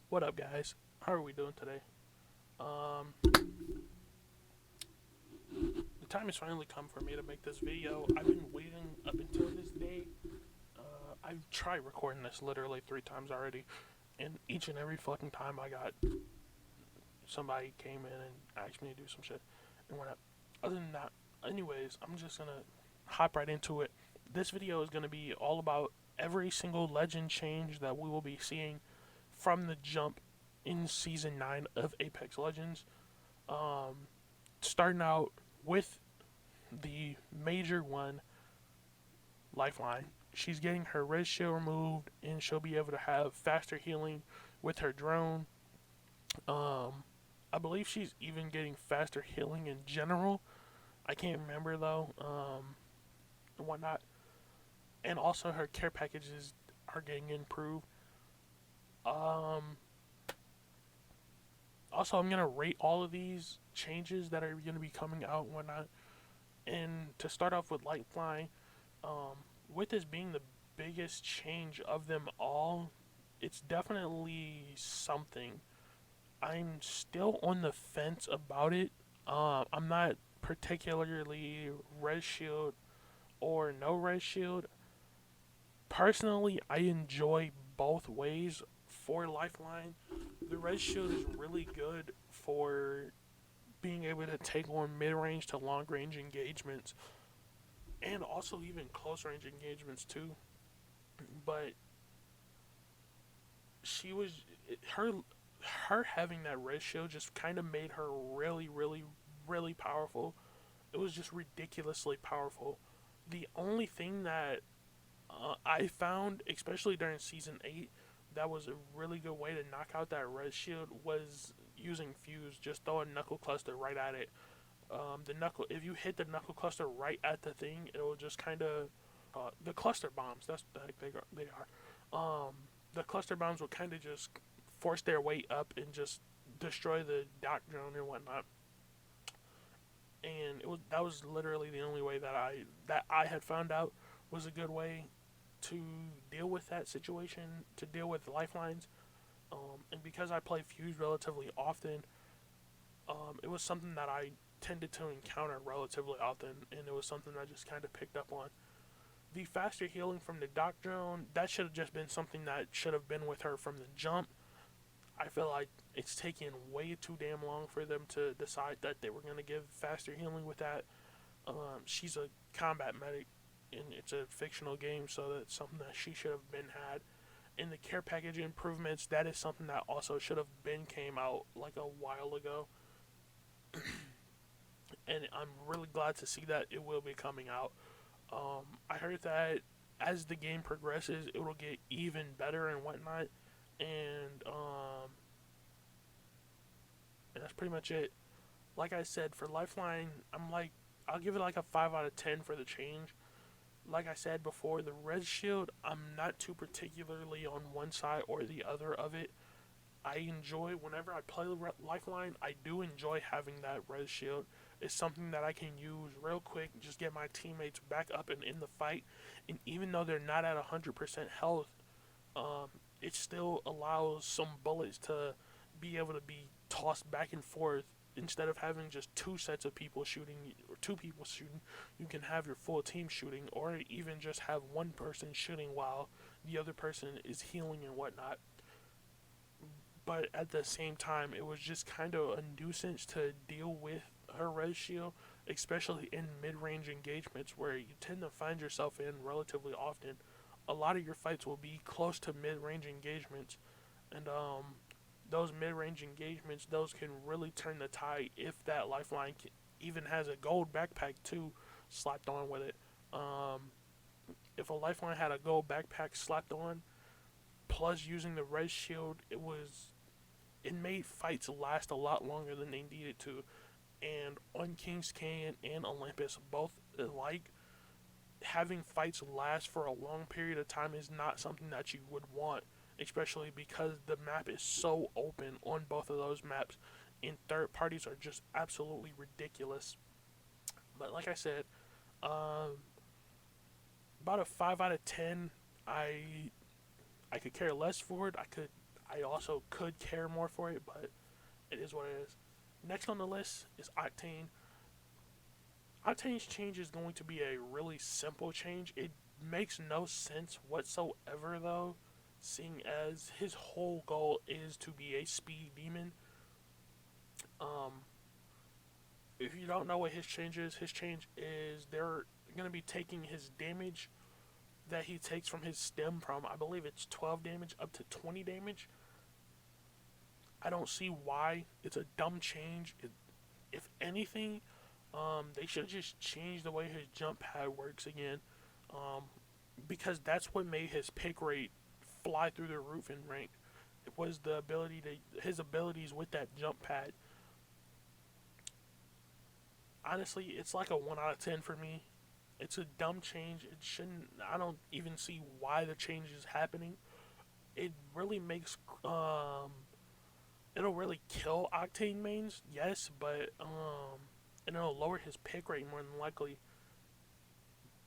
What up, guys? How are we doing today? Um, the time has finally come for me to make this video. I've been waiting up until this day. I've tried recording this literally 3 times already, and each and every fucking time I got somebody came in and asked me to do some shit and whatnot. Other than that, anyways, I'm just gonna hop right into it. This video is gonna be all about every single legend change that we will be seeing from the jump in season 9 of Apex Legends. Um, Starting out with the major one, Lifeline. She's getting her red shield removed, and she'll be able to have faster healing with her drone. Um, I believe she's even getting faster healing in general. I can't remember though, and whatnot. And also her care packages are getting improved. Um, Also, I'm gonna rate all of these changes that are gonna be coming out and whatnot. And to start off with Lifeline, with this being the biggest change of them all, it's definitely something. I'm still on the fence about it. I'm not particularly red shield or no red shield. Personally, I enjoy both ways for Lifeline. The red shield is really good for being able to take on mid range to long range engagements and also even close range engagements too. But she was her her having that red shield just kind of made her really powerful. It was just ridiculously powerful. The only thing that I found, especially during season 8, that was a really good way to knock out that red shield was using fuse. Just throw a knuckle cluster right at it. The knuckle, if you hit the knuckle cluster right at the thing, it will just kind of the cluster bombs. That's the heck they are. The cluster bombs will kind of just force their way up and just destroy the dock drone and whatnot. And that was literally the only way that I had found out was a good way to deal with that situation, to deal with lifelines. And because I play Fuse relatively often, it was something that I tended to encounter relatively often, and it was something I just kind of picked up on. The faster healing from the dock drone, that should have just been something that should have been with her from the jump. I feel like it's taken way too damn long for them to decide that they were going to give faster healing with that. She's a combat medic, and it's a fictional game, so that's something that she should have been had. In the care package improvements, that is something that also should have been came out like a while ago, and I'm really glad to see that it will be coming out. I heard that as the game progresses, it will get even better and whatnot, and and that's pretty much it. Like I said, for Lifeline, I'll give it like a 5 out of 10 for the change. Like I said before, the red shield, I'm not too particularly on one side or the other of it. I enjoy whenever I play Lifeline. I do enjoy having that red shield. It's something that I can use real quick, just get my teammates back up and in the fight. And even though they're not at 100% health, um, it still allows some bullets to be able to be tossed back and forth. Instead of having just two sets of people shooting or two people shooting, you can have your full team shooting, or even just have one person shooting while the other person is healing and whatnot. But at the same time, it was just kind of a nuisance to deal with her red shield, especially in mid-range engagements where you tend to find yourself in relatively often. A lot of your fights will be close to mid-range engagements, and those mid-range engagements, those can really turn the tide if that lifeline even has a gold backpack too slapped on with it. Um, if a lifeline had a gold backpack slapped on, plus using the red shield, it made fights last a lot longer than they needed to. And on King's Canyon and Olympus, both alike, having fights last for a long period of time is not something that you would want, especially because the map is so open on both of those maps, and third parties are just absolutely ridiculous. But like I said, um, about a 5 out of 10. I could care less for it. I also could care more for it, but it is what it is. Next on the list is Octane. Octane's change is going to be a really simple change. It makes no sense whatsoever, though, seeing as his whole goal is to be a speed demon. Um, if you don't know what his change is they're going to be taking his damage that he takes from his stem from, I believe it's 12 damage up to 20 damage. I don't see why. It's a dumb change. If anything, they should just change the way his jump pad works again, um, because that's what made his pick rate fly through the roof in rank. It was the ability to his abilities with that jump pad. Honestly, it's like a 1 out of 10 for me. It's a dumb change. It shouldn't. I don't even see why the change is happening. It really makes it'll really kill Octane mains, yes, but and it'll lower his pick rate more than likely.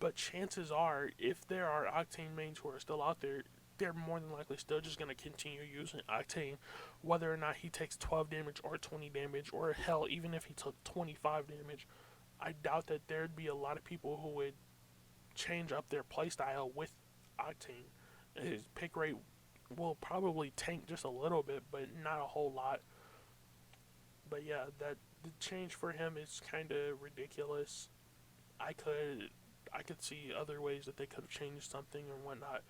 But chances are, if there are Octane mains who are still out there, they're more than likely still just gonna continue using Octane, whether or not he takes 12 damage or 20 damage, or hell, even if he took 25 damage. I doubt that there'd be a lot of people who would change up their playstyle with Octane. His pick rate will probably tank just a little bit, but not a whole lot. But yeah, that the change for him is kind of ridiculous. I could I could see other ways that they could have changed something or whatnot.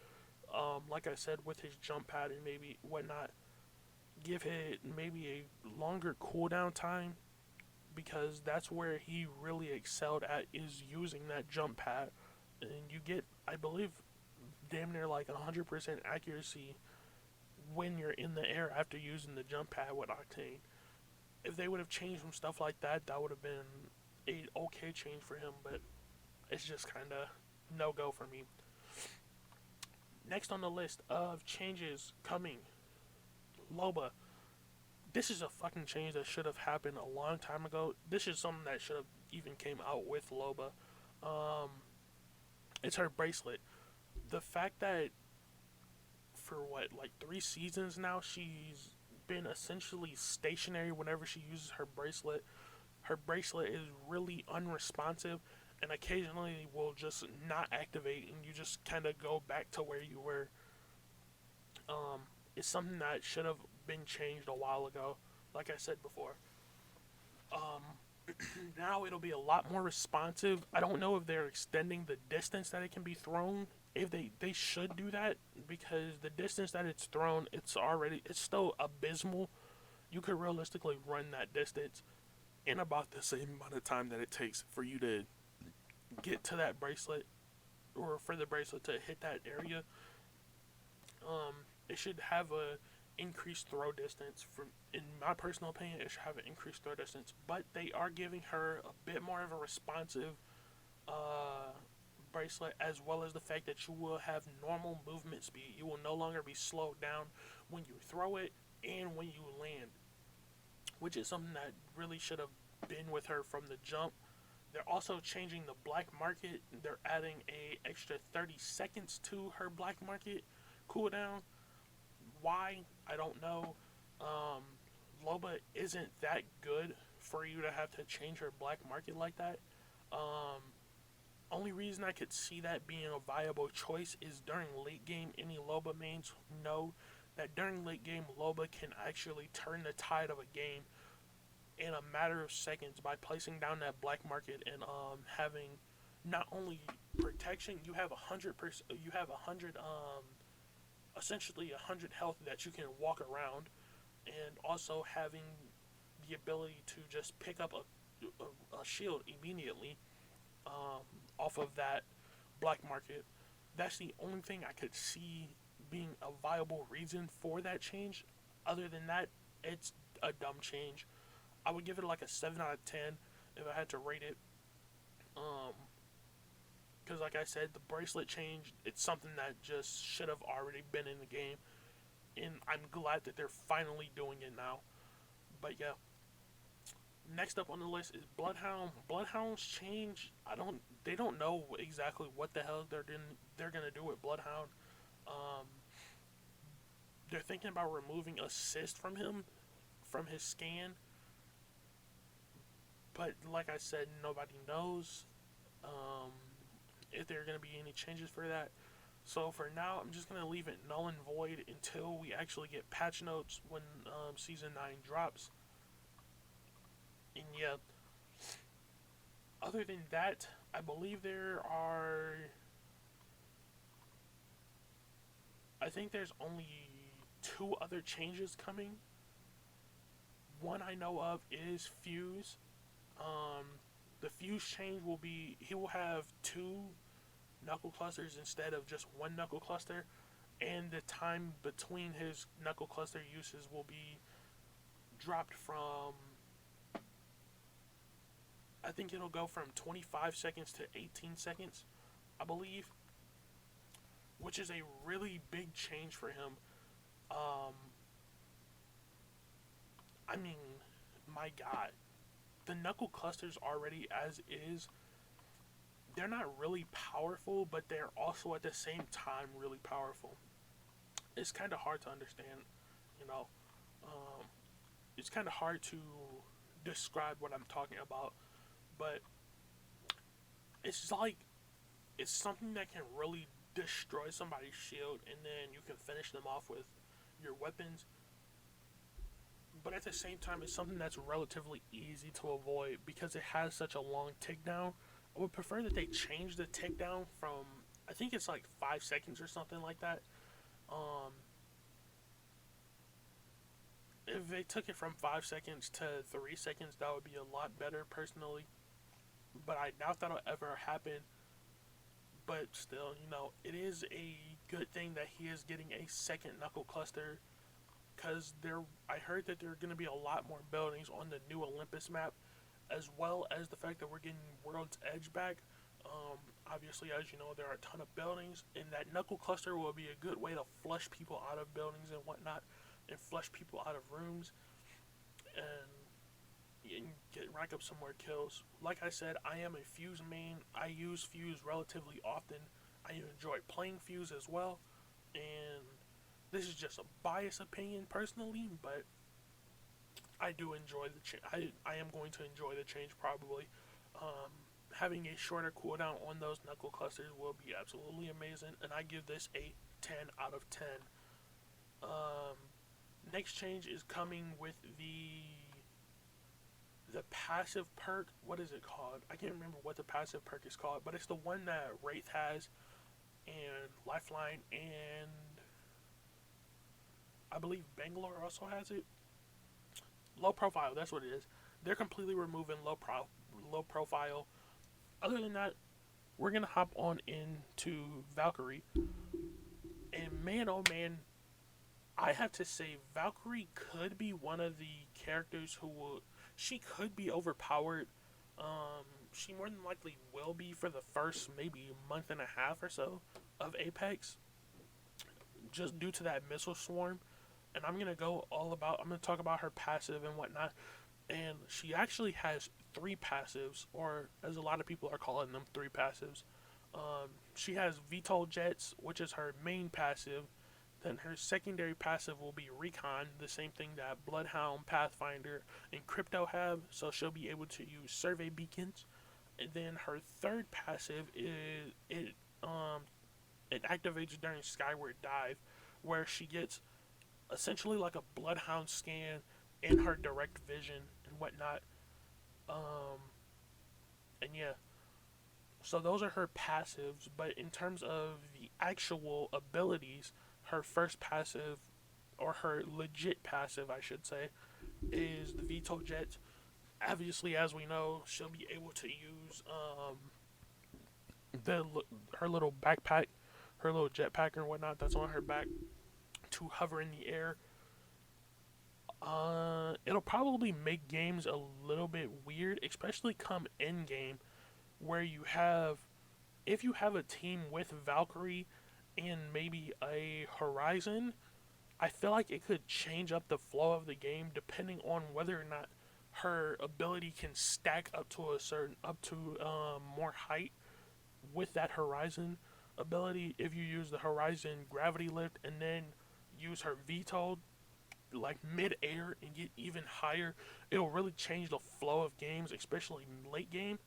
Like I said, with his jump pad and maybe whatnot, give it maybe a longer cooldown time because that's where he really excelled at is using that jump pad, and you get I believe damn near like 100% accuracy when you're in the air after using the jump pad with Octane. If they would have changed some stuff like that, that would have been a okay change for him, but it's just kind of no go for me. Next on the list of changes coming, Loba. This is a fucking change that should have happened a long time ago. This is something that should have even came out with Loba. Um, it's her bracelet. The fact that for what like 3 seasons now she's been essentially stationary whenever she uses her bracelet. Her bracelet is really unresponsive and occasionally will just not activate and you just kind of go back to where you were. Um, it's something that should have been changed a while ago. Like I said before, um, now it'll be a lot more responsive. I don't know if they're extending the distance that it can be thrown. If they should do that because the distance that it's thrown, it's still abysmal. You could realistically run that distance in about the same amount of time that it takes for you to get to that bracelet or for the bracelet to hit that area. It should have a increased throw distance. From in my personal opinion, it should have an increased throw distance. But they are giving her a bit more of a responsive uh, bracelet, as well as the fact that you will have normal movement speed. You will no longer be slowed down when you throw it and when you land, which is something that really should have been with her from the jump. They're also changing the black market. They're adding a extra 30 seconds to her black market cooldown. Why? I don't know. Um, Loba isn't that good for you to have to change her black market like that. Um, Only reason I could see that being a viable choice is during late game. Any Loba mains know that during late game, Loba can actually turn the tide of a game in a matter of seconds by placing down that black market and having not only protection, you have 100%, you have 100 essentially 100 health that you can walk around, and also having the ability to just pick up a shield immediately um, off of that black market. That's the only thing I could see being a viable reason for that change. Other than that, it's a dumb change. I would give it like a 7 out of 10 if I had to rate it. Um, because like I said, the bracelet change, it's something that just should have already been in the game, and I'm glad that they're finally doing it now. But yeah, next up on the list is Bloodhound. Bloodhound's change, they don't know exactly what the hell they're gonna do with Bloodhound. Um, they're thinking about removing assist from him from his scan, but like I said, nobody knows um, if there are going to be any changes for that. So for now, I'm just going to leave it null and void until we actually get patch notes when Season 9 drops. And yeah, other than that, I believe I think there's only two other changes coming. One I know of is Fuse. Um, the Fuse change will be he will have two knuckle clusters instead of just one knuckle cluster, and the time between his knuckle cluster uses will be dropped from, I think it'll go from 25 seconds to 18 seconds, I believe, which is a really big change for him. Um, I mean, my God, the knuckle clusters already as is, they're not really powerful, but they're also at the same time really powerful. It's kind of hard to understand, you know. Um, it's kind of hard to describe what I'm talking about, but it's like it's something that can really destroy somebody's shield, and then you can finish them off with your weapons. But at the same time, it's something that's relatively easy to avoid because it has such a long tick down. I would prefer that they change the tick down from, I think it's like 5 seconds or something like that. Um, if they took it from 5 seconds to 3 seconds, that would be a lot better personally. But I doubt that'll ever happen. But still, it is a good thing that he is getting a second knuckle cluster, because I heard that there are going to be a lot more buildings on the new Olympus map, as well as the fact that we're getting World's Edge back. Obviously, as you know, there are a ton of buildings, and that knuckle cluster will be a good way to flush people out of buildings and whatnot, and flush people out of rooms, and rack up some more kills. Like I said, I am a Fuse main. I use Fuse relatively often. I enjoy playing Fuse as well, and this is just a biased opinion personally, but I do enjoy the change. I am going to enjoy the change probably. Having a shorter cooldown on those knuckle clusters will be absolutely amazing, and I give this a 10 out of 10. Next change is coming with the passive perk. What is it called? I can't remember what the passive perk is called, but it's the one that Wraith has, and Lifeline, and I believe Bangalore also has it. Low profile, that's what it is. They're completely removing low profile. Other than that, we're gonna hop on into Valkyrie, and man, oh man, I have to say Valkyrie could be one of the characters she could be overpowered. She more than likely will be for the first maybe month and a half or so of Apex, just due to that missile swarm. And I'm gonna talk about her passive and whatnot. And she actually has 3 passives, or as a lot of people are calling them, 3 passives. She has VTOL Jets, which is her main passive. Then her secondary passive will be Recon, the same thing that Bloodhound, Pathfinder, and Crypto have, so she'll be able to use survey beacons. And then her third passive is it activates during Skyward Dive, where she gets essentially like a Bloodhound scan in her direct vision and whatnot. And yeah, so those are her passives. But in terms of the actual abilities, her first passive, or her legit passive, I should say, is the VTOL Jet. Obviously, as we know, she'll be able to use her little backpack, her little jetpack or whatnot that's on her back, to hover in the air. It'll probably make games a little bit weird, especially come end game, where if you have a team with Valkyrie and maybe a Horizon, I feel like it could change up the flow of the game depending on whether or not her ability can stack up to more height with that Horizon ability. If you use the Horizon gravity lift and then use her veto like mid-air and get even higher, it'll really change the flow of games, especially late game.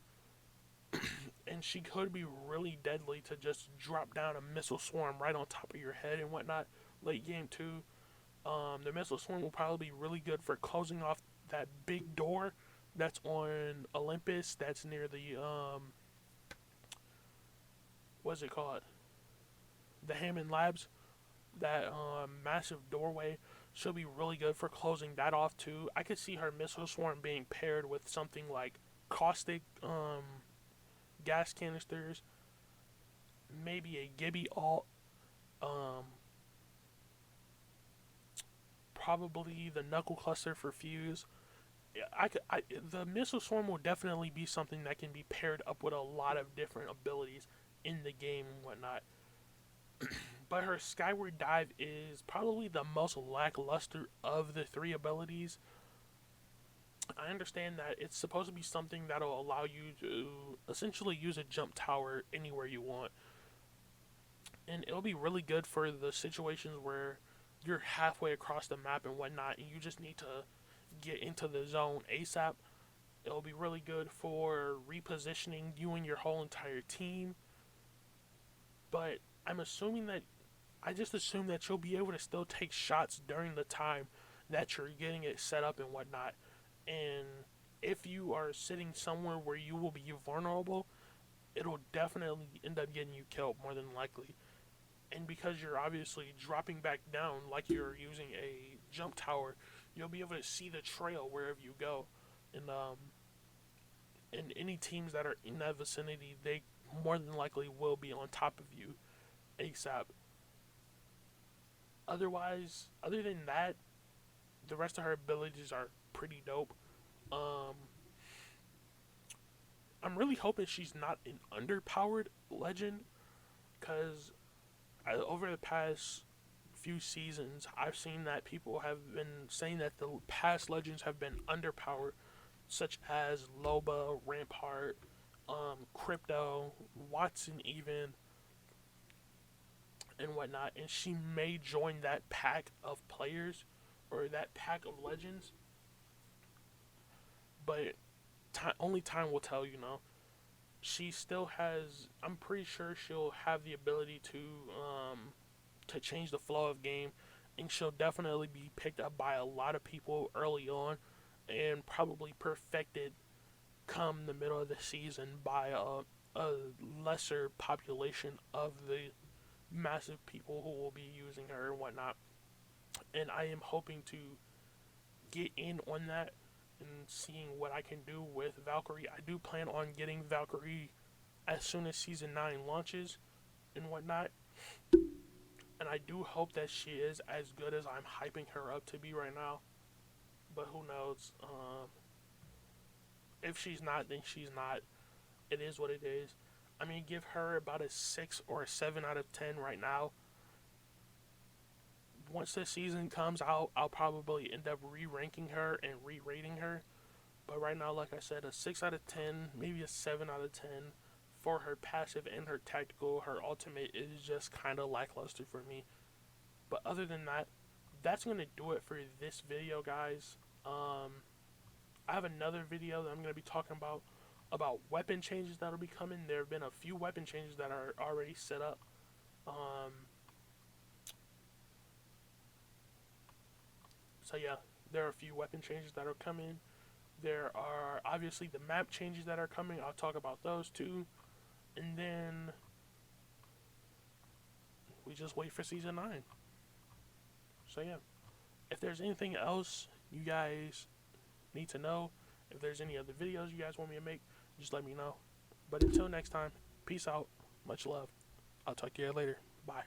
And she could be really deadly to just drop down a missile swarm right on top of your head and whatnot. Late game too, the missile swarm will probably be really good for closing off that big door that's on Olympus. That's near the what's it called? The Hammond Labs. That massive doorway should be really good for closing that off too. I could see her missile swarm being paired with something like caustic gas canisters, maybe a Gibby alt, um, probably the knuckle cluster for fuse. The missile swarm will definitely be something that can be paired up with a lot of different abilities in the game and whatnot. But her skyward dive is probably the most lackluster of the three abilities. I understand that it's supposed to be something that'll allow you to essentially use a jump tower anywhere you want. And it'll be really good for the situations where you're halfway across the map and whatnot, and you just need to get into the zone ASAP. It'll be really good for repositioning you and your whole entire team. But I just assume that you'll be able to still take shots during the time that you're getting it set up and whatnot. And if you are sitting somewhere where you will be vulnerable, it'll definitely end up getting you killed more than likely. And because you're obviously dropping back down like you're using a jump tower, you'll be able to see the trail wherever you go. And any teams that are in that vicinity, they more than likely will be on top of you ASAP. Otherwise, other than that, the rest of her abilities are pretty dope. Um, I'm really hoping she's not an underpowered legend, because over the past few seasons, I've seen that people have been saying that the past legends have been underpowered, such as Loba, Rampart, Crypto, Watson, even, and whatnot. And she may join that pack of players or that pack of legends, but only time will tell. She still has. I'm pretty sure she'll have the ability to change the flow of game, and she'll definitely be picked up by a lot of people early on, and probably perfected come the middle of the season by a lesser population of the massive people who will be using her and whatnot. And I am hoping to get in on that and seeing what I can do with Valkyrie. I do plan on getting Valkyrie as soon as Season 9 launches and whatnot. And I do hope that she is as good as I'm hyping her up to be right now. But who knows? If she's not, then she's not. It is what it is. I'm going to give her about a 6 or a 7 out of 10 right now. Once the season comes out, I'll probably end up re-ranking her and re-rating her. But right now, like I said, a 6 out of 10, maybe a 7 out of 10 for her passive and her tactical. Her ultimate is just kind of lackluster for me. But other than that, that's going to do it for this video, guys. I have another video that I'm going to be talking about weapon changes that'll be coming. There have been a few weapon changes that are already set up. So yeah, there are a few weapon changes that are coming. There are obviously the map changes that are coming. I'll talk about those too. And then we just wait for Season 9. So yeah, if there's anything else you guys need to know, if there's any other videos you guys want me to make, just let me know. But until next time, peace out. Much love. I'll talk to you later. Bye.